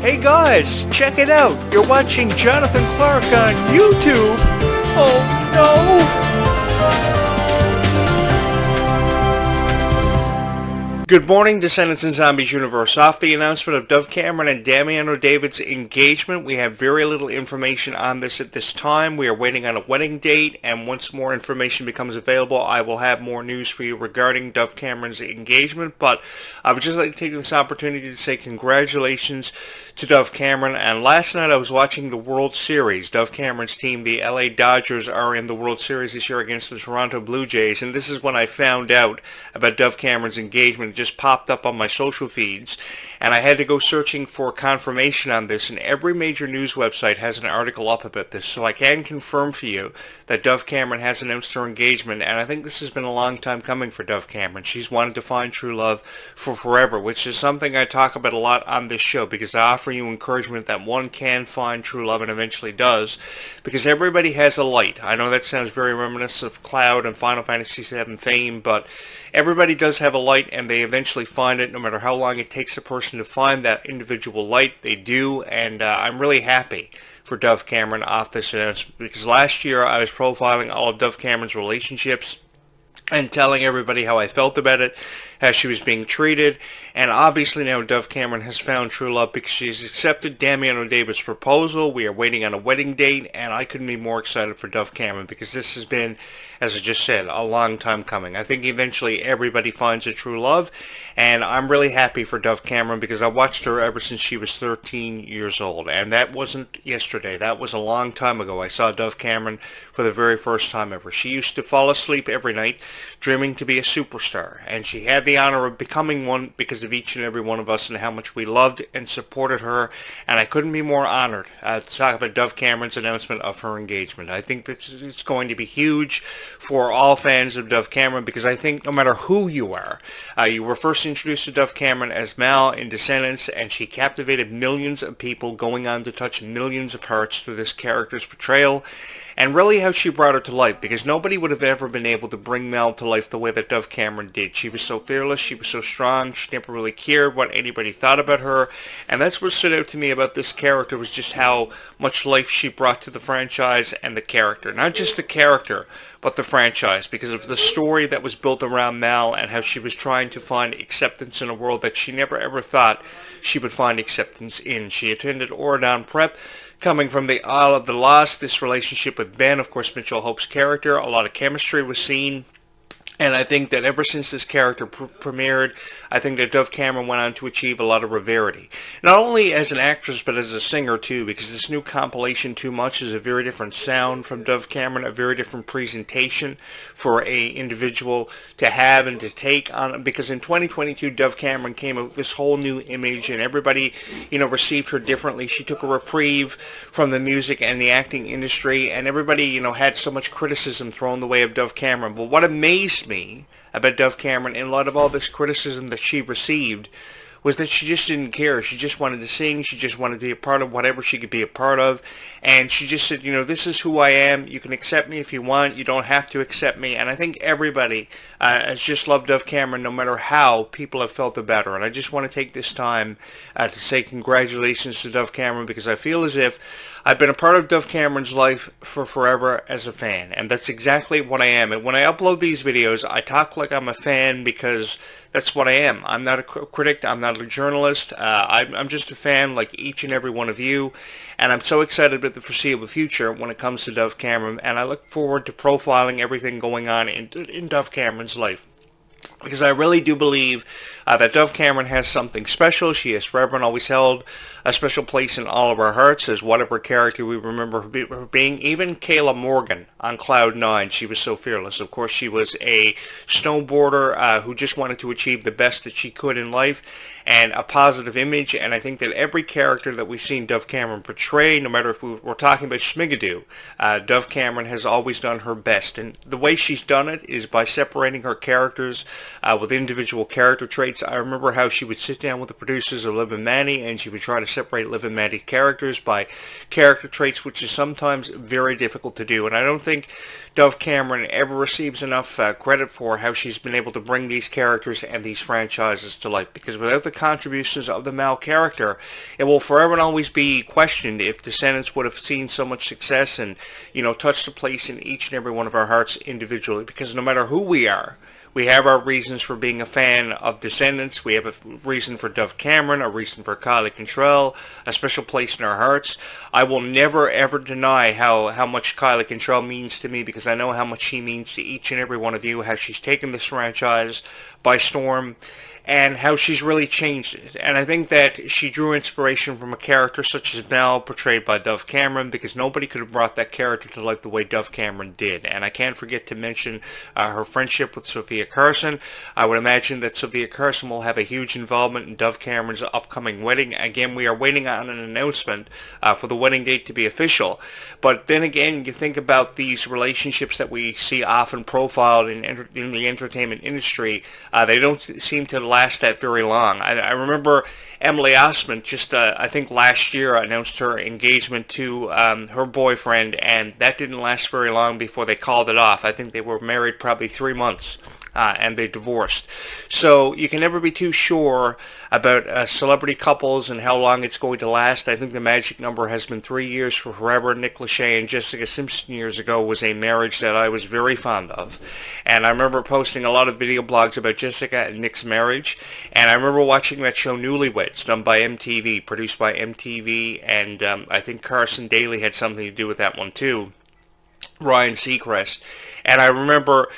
Hey guys, check it out. You're watching Jonathan Clarke on YouTube. Oh no! Good morning, Descendants and Zombies universe. Off the announcement of Dove Cameron and Damiano David's engagement, we have very little information on this at this time. We are waiting on a wedding date, and once more information becomes available, I will have more news for you regarding Dove Cameron's engagement. But I would just like to take this opportunity to say congratulations to Dove Cameron. And last night I was watching the World Series. Dove Cameron's team, the LA Dodgers, are in the World Series this year against the Toronto Blue Jays, and this is when I found out about Dove Cameron's engagement. It just popped up on my social feeds, and I had to go searching for confirmation on this, and every major news website has an article up about this, so I can confirm for you that Dove Cameron has announced her engagement. And I think this has been a long time coming for Dove Cameron. She's wanted to find true love for forever, which is something I talk about a lot on this show, because I offer you encouragement that one can find true love and eventually does, because everybody has a light. I know that sounds very reminiscent of Cloud and Final Fantasy VII fame, but everybody does have a light, and they eventually find it. No matter how long it takes a person to find that individual light, they do. And I'm really happy for Dove Cameron off this announcement, because last year I was profiling all of Dove Cameron's relationships and telling everybody how I felt about it, how she was being treated. And obviously now Dove Cameron has found true love, because she's accepted Damiano David's proposal. We are waiting on a wedding date, and I couldn't be more excited for Dove Cameron, because this has been, as I just said, a long time coming. I think eventually everybody finds a true love, and I'm really happy for Dove Cameron, because I watched her ever since she was 13 years old, and that wasn't yesterday. That was a long time ago. I saw Dove Cameron for the very first time ever. She used to fall asleep every night dreaming to be a superstar, and she had the honor of becoming one because of each and every one of us and how much we loved and supported her. And I couldn't be more honored to talk about Dove Cameron's announcement of her engagement. I think that it's going to be huge for all fans of Dove Cameron, because I think no matter who you are, you were first introduced to Dove Cameron as Mal in Descendants, and she captivated millions of people, going on to touch millions of hearts through this character's portrayal, and really how she brought her to life, because nobody would have ever been able to bring Mel to life the way that Dove Cameron did. She was so fearless, she was so strong, she never really cared what anybody thought about her, and that's what stood out to me about this character, was just how much life she brought to the franchise and the character. Not just the character, but the franchise, because of the story that was built around Mal and how she was trying to find acceptance in a world that she never ever thought she would find acceptance in. She attended Oradon Prep, coming from the Isle of the Lost. This relationship with Ben, of course, Mitchell Hope's character, a lot of chemistry was seen. And I think that ever since this character premiered, I think that Dove Cameron went on to achieve a lot of rarity. Not only as an actress, but as a singer too, because this new compilation, Too Much, is a very different sound from Dove Cameron, a very different presentation for a individual to have and to take on. Because in 2022, Dove Cameron came up with this whole new image, and everybody, received her differently. She took a reprieve from the music and the acting industry, and everybody, had so much criticism thrown the way of Dove Cameron. But what amazed me about Dove Cameron, in light of all this criticism that she received, was that she just didn't care. She just wanted to sing. She just wanted to be a part of whatever she could be a part of. And she just said, this is who I am. You can accept me if you want. You don't have to accept me. And I think everybody has just loved Dove Cameron, no matter how people have felt about her. And I just want to take this time to say congratulations to Dove Cameron, because I feel as if I've been a part of Dove Cameron's life for forever as a fan. And that's exactly what I am. And when I upload these videos, I talk like I'm a fan, because that's what I am. I'm not a critic. I'm not a journalist. I'm just a fan like each and every one of you. And I'm so excited about the foreseeable future when it comes to Dove Cameron. And I look forward to profiling everything going on in Dove Cameron's life, because I really do believe that Dove Cameron has something special. She has forever and always held a special place in all of our hearts as whatever character we remember her being. Even Kayla Morgan on Cloud 9, she was so fearless. Of course, she was a snowboarder who just wanted to achieve the best that she could in life, and a positive image. And I think that every character that we've seen Dove Cameron portray, no matter if we're talking about Schmigadoon, Dove Cameron has always done her best. And the way she's done it is by separating her characters with individual character traits. I remember how she would sit down with the producers of Liv and Maddie, and she would try to separate Liv and Maddie characters by character traits, which is sometimes very difficult to do. And I don't think Dove Cameron ever receives enough credit for how she's been able to bring these characters and these franchises to life, because without the contributions of the Mal character, it will forever and always be questioned if Descendants would have seen so much success and, touched a place in each and every one of our hearts individually, because no matter who we are, we have our reasons for being a fan of Descendants. We have a reason for Dove Cameron, a reason for Kylie Cantrell, a special place in our hearts. I will never, ever deny how much Kylie Cantrell means to me, because I know how much she means to each and every one of you, how she's taken this franchise by storm, and how she's really changed it. And I think that she drew inspiration from a character such as Mel, portrayed by Dove Cameron, because nobody could have brought that character to life the way Dove Cameron did. And I can't forget to mention her friendship with Sofia Carson. I would imagine that Sofia Carson will have a huge involvement in Dove Cameron's upcoming wedding. Again, we are waiting on an announcement for the wedding date to be official. But then again, you think about these relationships that we see often profiled in the entertainment industry. They don't seem to last that very long. I remember Emily Osment just, I think last year, announced her engagement to her boyfriend, and that didn't last very long before they called it off. I think they were married probably 3 months. And they divorced. So you can never be too sure about celebrity couples and how long it's going to last. I think the magic number has been 3 years for forever. Nick Lachey and Jessica Simpson years ago was a marriage that I was very fond of. And I remember posting a lot of video blogs about Jessica and Nick's marriage. And I remember watching that show Newlyweds, done by MTV, produced by MTV. And I think Carson Daly had something to do with that one too. Ryan Seacrest. And I remember,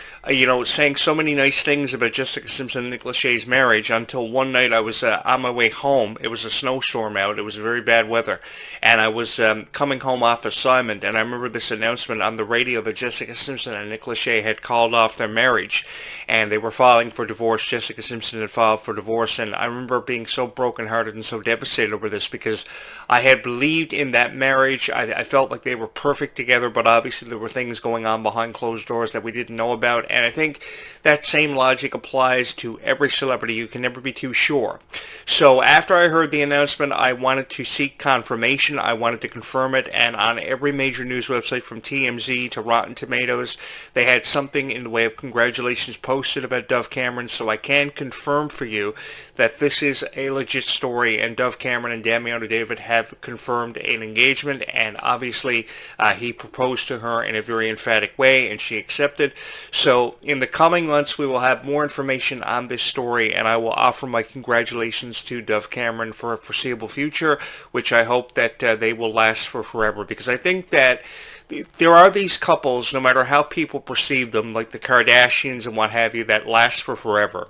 saying so many nice things about Jessica Simpson and Nick Lachey's marriage until one night I was on my way home. It was a snowstorm out. It was very bad weather. And I was coming home off assignment, and I remember this announcement on the radio that Jessica Simpson and Nick Lachey had called off their marriage, and they were filing for divorce. Jessica Simpson had filed for divorce, and I remember being so brokenhearted and so devastated over this, because I had believed in that marriage. I felt like they were perfect together, but obviously there were things going on behind closed doors that we didn't know about. And I think that same logic applies to every celebrity. You can never be too sure. So after I heard the announcement, I wanted to seek confirmation. I wanted to confirm it. And on every major news website, from TMZ to Rotten Tomatoes, they had something in the way of congratulations posted about Dove Cameron. So I can confirm for you that this is a legit story, and Dove Cameron and Damiano David have confirmed an engagement, and obviously he proposed to her in a very emphatic way, and she accepted. So in the coming months, we will have more information on this story, and I will offer my congratulations to Dove Cameron for a foreseeable future, which I hope that they will last for forever, because I think that there are these couples, no matter how people perceive them, like the Kardashians and what have you, that last for forever.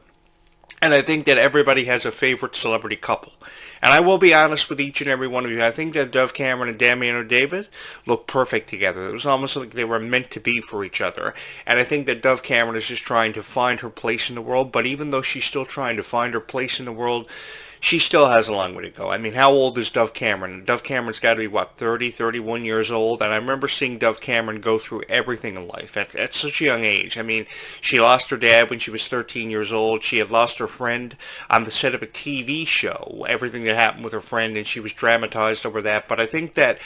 And I think that everybody has a favorite celebrity couple. And I will be honest with each and every one of you. I think that Dove Cameron and Damiano David look perfect together. It was almost like they were meant to be for each other. And I think that Dove Cameron is just trying to find her place in the world. But even though she's still trying to find her place in the world, she still has a long way to go. I mean, how old is Dove Cameron? Dove Cameron's got to be, 30, 31 years old? And I remember seeing Dove Cameron go through everything in life at such a young age. I mean, she lost her dad when she was 13 years old. She had lost her friend on the set of a TV show, everything that happened with her friend, and she was dramatized over that. But I think that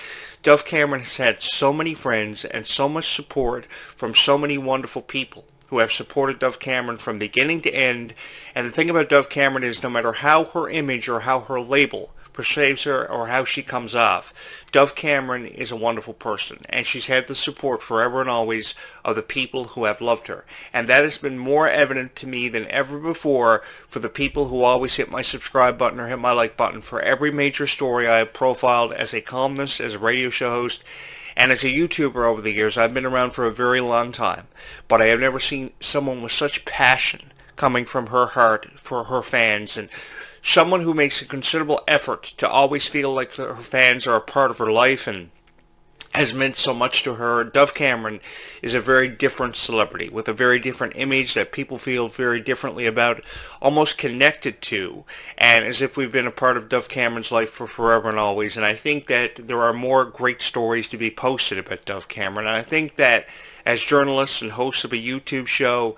Dove Cameron has had so many friends and so much support from so many wonderful people who have supported Dove Cameron from beginning to end. And the thing about Dove Cameron is, no matter how her image or how her label perceives her or how she comes off, Dove Cameron is a wonderful person, and she's had the support forever and always of the people who have loved her. And that has been more evident to me than ever before for the people who always hit my subscribe button or hit my like button for every major story I have profiled as a columnist, as a radio show host, and as a YouTuber over the years. I've been around for a very long time, but I have never seen someone with such passion coming from her heart for her fans, and someone who makes a considerable effort to always feel like her fans are a part of her life, and has meant so much to her. Dove Cameron is a very different celebrity with a very different image that people feel very differently about, almost connected to, and as if we've been a part of Dove Cameron's life for forever and always. And I think that there are more great stories to be posted about Dove Cameron. And I think that as journalists and hosts of a YouTube show,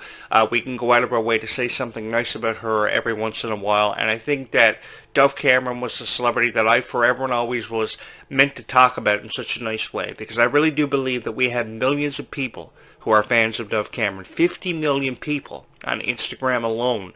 we can go out of our way to say something nice about her every once in a while. And I think that Dove Cameron was a celebrity that I forever and always was meant to talk about in such a nice way, because I really do believe that we have millions of people who are fans of Dove Cameron. 50 million people on Instagram alone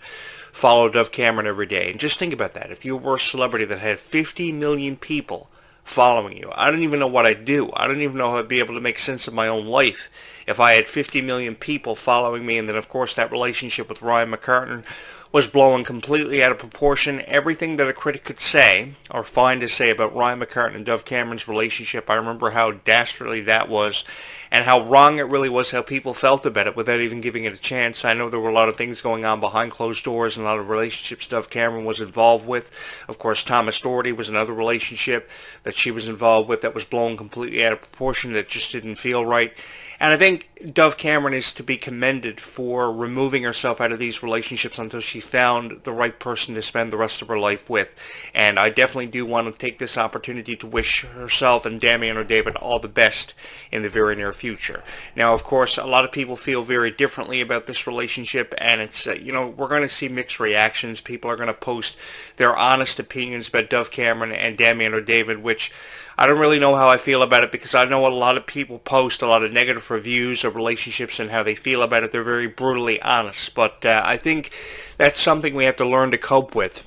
follow Dove Cameron every day. And just think about that. If you were a celebrity that had 50 million people following you, I don't even know what I'd do. I don't even know how I'd be able to make sense of my own life if I had 50 million people following me. And then, of course, that relationship with Ryan McCartan was blown completely out of proportion. Everything that a critic could say or find to say about Ryan McCartan and Dove Cameron's relationship, I remember how dastardly that was and how wrong it really was, how people felt about it without even giving it a chance. I know there were a lot of things going on behind closed doors and a lot of relationships Dove Cameron was involved with. Of course, Thomas Doherty was another relationship that she was involved with that was blown completely out of proportion, that just didn't feel right. And I think Dove Cameron is to be commended for removing herself out of these relationships until she found the right person to spend the rest of her life with. And I definitely do want to take this opportunity to wish herself and Damian or David all the best in the very near future. Now, of course, a lot of people feel very differently about this relationship, and it's, we're going to see mixed reactions. People are going to post their honest opinions about Dove Cameron and Damian or David, which I don't really know how I feel about it, because I know a lot of people post a lot of negative reviews of relationships and how they feel about it. They're very brutally honest, but I think that's something we have to learn to cope with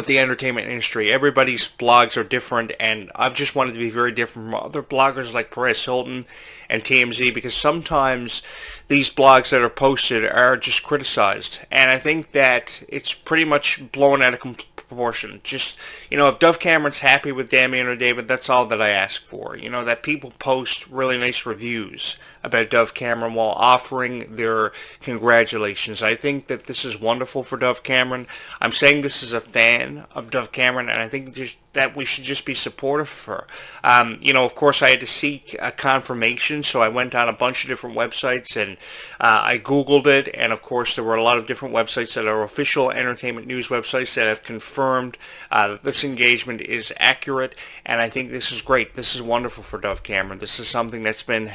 the entertainment industry. Everybody's blogs are different, and I've just wanted to be very different from other bloggers like Perez Hilton and TMZ, because sometimes these blogs that are posted are just criticized, and I think that it's pretty much blown out of proportion. Just, if Dove Cameron's happy with Damian or David, that's all that I ask for. That people post really nice reviews about Dove Cameron while offering their congratulations. I think that this is wonderful for Dove Cameron. I'm saying this as a fan of Dove Cameron, and I think that we should just be supportive of her. Of course, I had to seek a confirmation, so I went on a bunch of different websites, and I Googled it, and of course there were a lot of different websites that are official entertainment news websites that have confirmed that this engagement is accurate, and I think this is great. This is wonderful for Dove Cameron. This is something that's been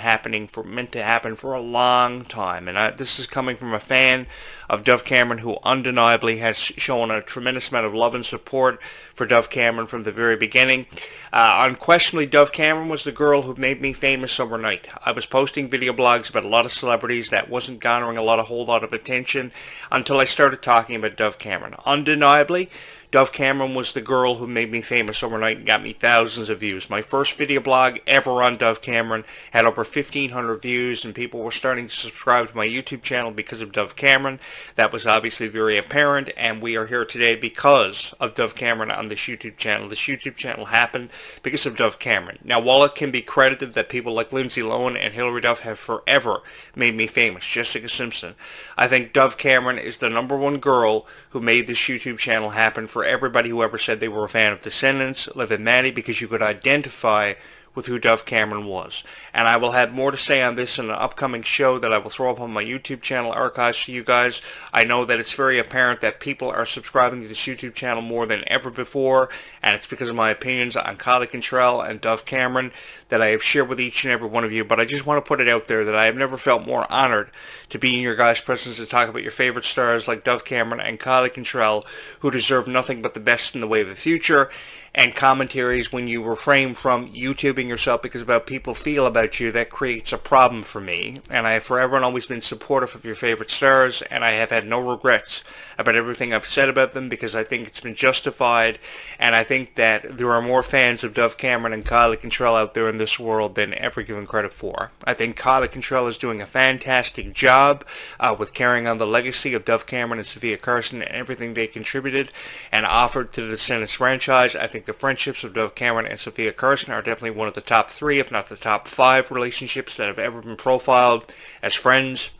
meant to happen for a long time, and this is coming from a fan of Dove Cameron who undeniably has shown a tremendous amount of love and support for Dove Cameron from the very beginning. Unquestionably, Dove Cameron was the girl who made me famous overnight. I was posting video blogs about a lot of celebrities that wasn't garnering a whole lot of attention until I started talking about Dove Cameron. Undeniably, Dove Cameron was the girl who made me famous overnight and got me thousands of views. My first video blog ever on Dove Cameron had over 1,500 views, and people were starting to subscribe to my YouTube channel because of Dove Cameron. That was obviously very apparent, and we are here today because of Dove Cameron on this YouTube channel. This YouTube channel happened because of Dove Cameron. Now, while it can be credited that people like Lindsay Lohan and Hilary Duff have forever made me famous, Jessica Simpson, I think Dove Cameron is the #1 girl who made this YouTube channel happen for everybody who ever said they were a fan of Descendants, Liv and Maddie, because you could identify with who Dove Cameron was. And I will have more to say on this in an upcoming show that I will throw up on my YouTube channel archives for you guys. I know that it's very apparent that people are subscribing to this YouTube channel more than ever before, and it's because of my opinions on Clarke and Dove Cameron that I have shared with each and every one of you. But I just want to put it out there that I have never felt more honored to be in your guys' presence to talk about your favorite stars like Dove Cameron and Clarke, who deserve nothing but the best in the way of the future, and commentaries when you refrain from YouTubing yourself because of how people feel about you. That creates a problem for me, and I have forever and always been supportive of your favorite stars, and I have had no regrets about everything I've said about them, because I think it's been justified, and I think that there are more fans of Dove Cameron and Clarke out there in this world than ever given credit for. I think Clarke is doing a fantastic job with carrying on the legacy of Dove Cameron and Sophia Carson and everything they contributed and offered to the Descendants franchise. I think the friendships of Dove Cameron and Sophia Carson are definitely one of the top 3, if not the top 5 relationships that have ever been profiled as friends.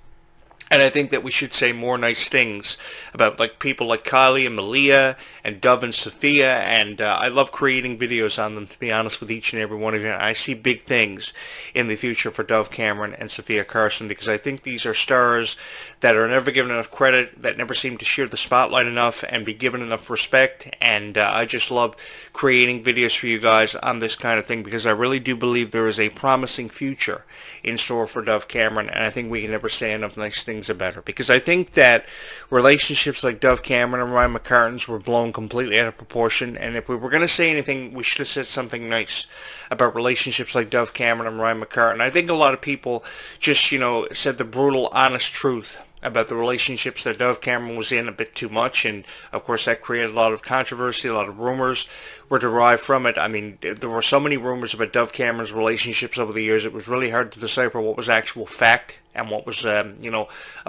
And I think that we should say more nice things about people like Kylie and Malia and Dove and Sophia, and I love creating videos on them, to be honest with each and every one of you. I see big things in the future for Dove Cameron and Sophia Carson, because I think these are stars that are never given enough credit, that never seem to share the spotlight enough and be given enough respect, and I just love creating videos for you guys on this kind of thing, because I really do believe there is a promising future in store for Dove Cameron, and I think we can never say enough nice things about her, because I think that relationships like Dove Cameron and Ryan McCartan's were blown completely out of proportion, and if we were going to say anything, we should have said something nice about relationships like Dove Cameron and Ryan McCartan. I think a lot of people just, said the brutal, honest truth about the relationships that Dove Cameron was in a bit too much, and of course that created a lot of controversy. A lot of rumors were derived from it. I mean, there were so many rumors about Dove Cameron's relationships over the years, it was really hard to decipher what was actual fact and what was, a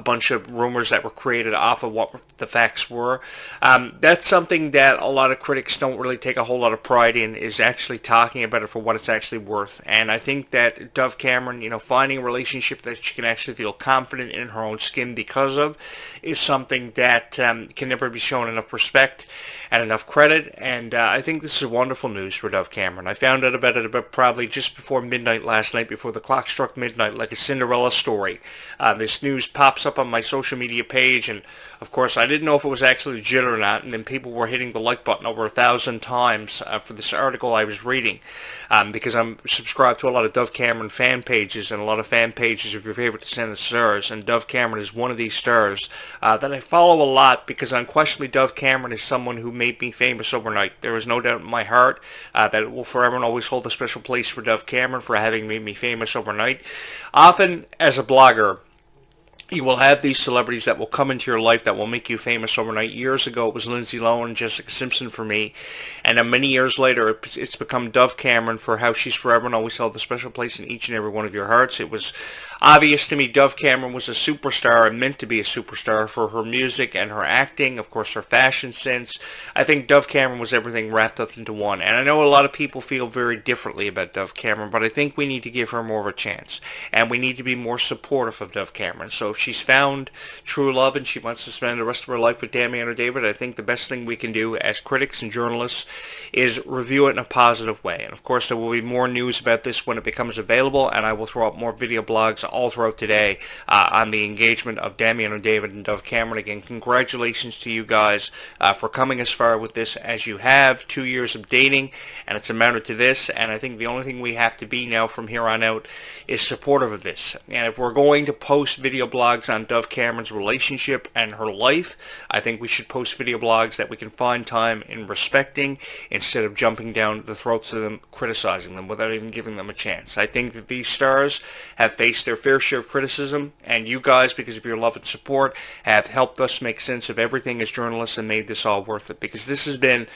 bunch of rumors that were created off of what the facts were. That's something that a lot of critics don't really take a whole lot of pride in, is actually talking about it for what it's actually worth. And I think that Dove Cameron, finding a relationship that she can actually feel confident in her own skin because of, is something that can never be shown enough respect and enough credit, and I think this is wonderful news for Dove Cameron. I found out about it about probably just before midnight last night, before the clock struck midnight, like a Cinderella story. This news pops up on my social media page, and of course I didn't know if it was actually legit or not, and then people were hitting the like button over 1,000 times for this article I was reading, because I'm subscribed to a lot of Dove Cameron fan pages, and a lot of fan pages of your favorite Descendants stars, and Dove Cameron is one of these stars that I follow a lot, because unquestionably Dove Cameron is someone who made me famous overnight. There is no doubt in my heart that it will forever and always hold a special place for Dove Cameron for having made me famous overnight. Often, as a blogger, you will have these celebrities that will come into your life that will make you famous overnight. Years ago, it was Lindsay Lohan and Jessica Simpson for me. And then many years later, it's become Dove Cameron for how she's forever and always held a special place in each and every one of your hearts. It was obvious to me Dove Cameron was a superstar and meant to be a superstar for her music and her acting, of course, her fashion sense. I think Dove Cameron was everything wrapped up into one. And I know a lot of people feel very differently about Dove Cameron, but I think we need to give her more of a chance. And we need to be more supportive of Dove Cameron. So if she's found true love and she wants to spend the rest of her life with Damiano David, I think the best thing we can do as critics and journalists is review it in a positive way. And of course, there will be more news about this when it becomes available, and I will throw up more video blogs all throughout today on the engagement of Damiano David and Dove Cameron. Again, congratulations to you guys for coming as far with this as you have. 2 years of dating, and it's amounted to this, and I think the only thing we have to be now from here on out is supportive of this. And if we're going to post video blogs on Dove Cameron's relationship and her life, I think we should post video blogs that we can find time in respecting, instead of jumping down the throats of them, criticizing them without even giving them a chance. I think that these stars have faced their fair share of criticism, and you guys, because of your love and support, have helped us make sense of everything as journalists and made this all worth it, because this has been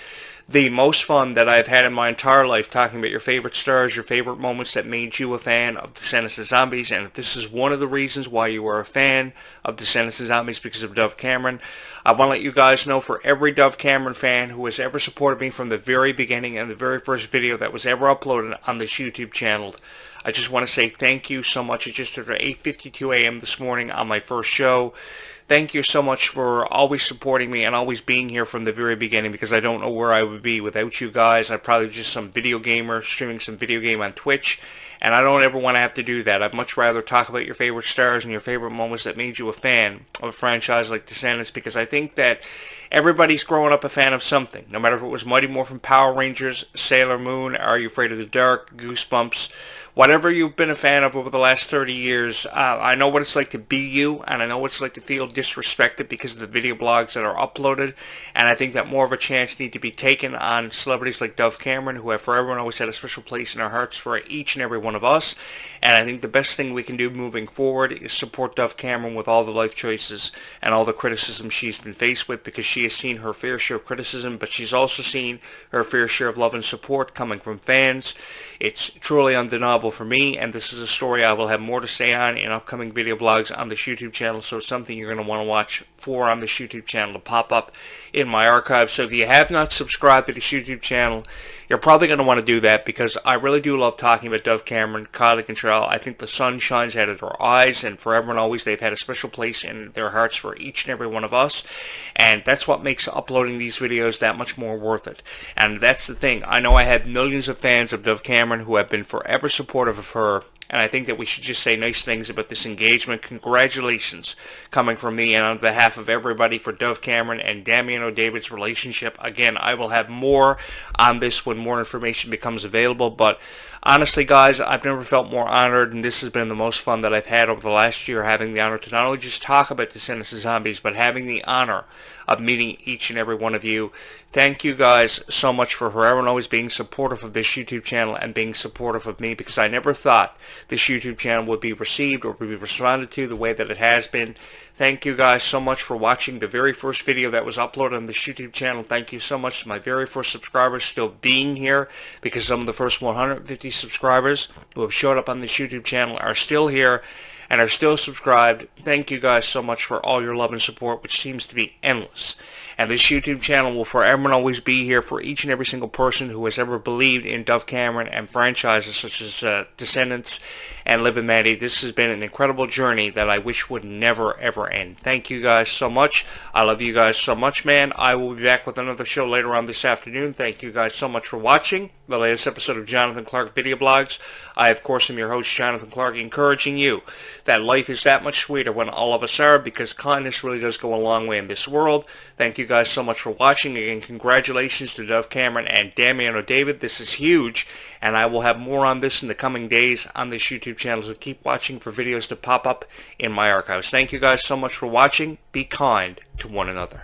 the most fun that I've had in my entire life, talking about your favorite stars, your favorite moments that made you a fan of Descendants and Zombies. And if this is one of the reasons why you are a fan of Descendants and Zombies, because of Dove Cameron, I want to let you guys know, for every Dove Cameron fan who has ever supported me from the very beginning and the very first video that was ever uploaded on this YouTube channel, I just want to say thank you so much. It just after 8:52 a.m. this morning on my first show. Thank you so much for always supporting me and always being here from the very beginning, because I don't know where I would be without you guys. I'd probably be just some video gamer streaming some video game on Twitch, and I don't ever want to have to do that. I'd much rather talk about your favorite stars and your favorite moments that made you a fan of a franchise like Descendants, because I think that everybody's growing up a fan of something, no matter if it was Mighty Morphin Power Rangers, Sailor Moon, Are You Afraid of the Dark, Goosebumps, whatever you've been a fan of over the last 30 years, I know what it's like to be you, and I know what it's like to feel disrespected because of the video blogs that are uploaded, and I think that more of a chance needs to be taken on celebrities like Dove Cameron, who have forever and always had a special place in our hearts for each and every one of us. And I think the best thing we can do moving forward is support Dove Cameron with all the life choices and all the criticism she's been faced with, because she has seen her fair share of criticism, but she's also seen her fair share of love and support coming from fans. It's truly undeniable for me, and this is a story I will have more to say on in upcoming video blogs on this YouTube channel, so it's something you're going to want to watch for on this YouTube channel to pop up in my archive. So if you have not subscribed to this YouTube channel, you're probably going to want to do that, because I really do love talking about Dove Cameron Cameron, Kylie Contrell. I think the sun shines out of their eyes, and forever and always they've had a special place in their hearts for each and every one of us, and that's what makes uploading these videos that much more worth it. And that's the thing. I know I have millions of fans of Dove Cameron who have been forever supportive of her, and I think that we should just say nice things about this engagement. Congratulations coming from me and on behalf of everybody for Dove Cameron and Damiano David's relationship. Again, I will have more on this when more information becomes available, but honestly, guys, I've never felt more honored, and this has been the most fun that I've had over the last year, having the honor to not only just talk about Descendants and Zombies, but having the honor of meeting each and every one of you. Thank you guys so much for forever and always being supportive of this YouTube channel and being supportive of me, because I never thought this YouTube channel would be received or would be responded to the way that it has been. Thank you guys so much for watching the very first video that was uploaded on this YouTube channel. Thank you so much to my very first subscribers still being here, because some of the first 150 subscribers who have showed up on this YouTube channel are still here and are still subscribed. Thank you guys so much for all your love and support, which seems to be endless. And this YouTube channel will forever and always be here for each and every single person who has ever believed in Dove Cameron and franchises such as Descendants and Liv and Maddie. This has been an incredible journey that I wish would never ever end. Thank you guys so much. I love you guys so much, man. I will be back with another show later on this afternoon. Thank you guys so much for watching the latest episode of Jonathan Clarke Video Blogs. I, of course, am your host, Jonathan Clarke, encouraging you that life is that much sweeter when all of us are, because kindness really does go a long way in this world. Thank you guys so much for watching. Again, congratulations to Dove Cameron and Damiano David. This is huge, and I will have more on this in the coming days on this YouTube channel, so keep watching for videos to pop up in my archives. Thank you guys so much for watching. Be kind to one another.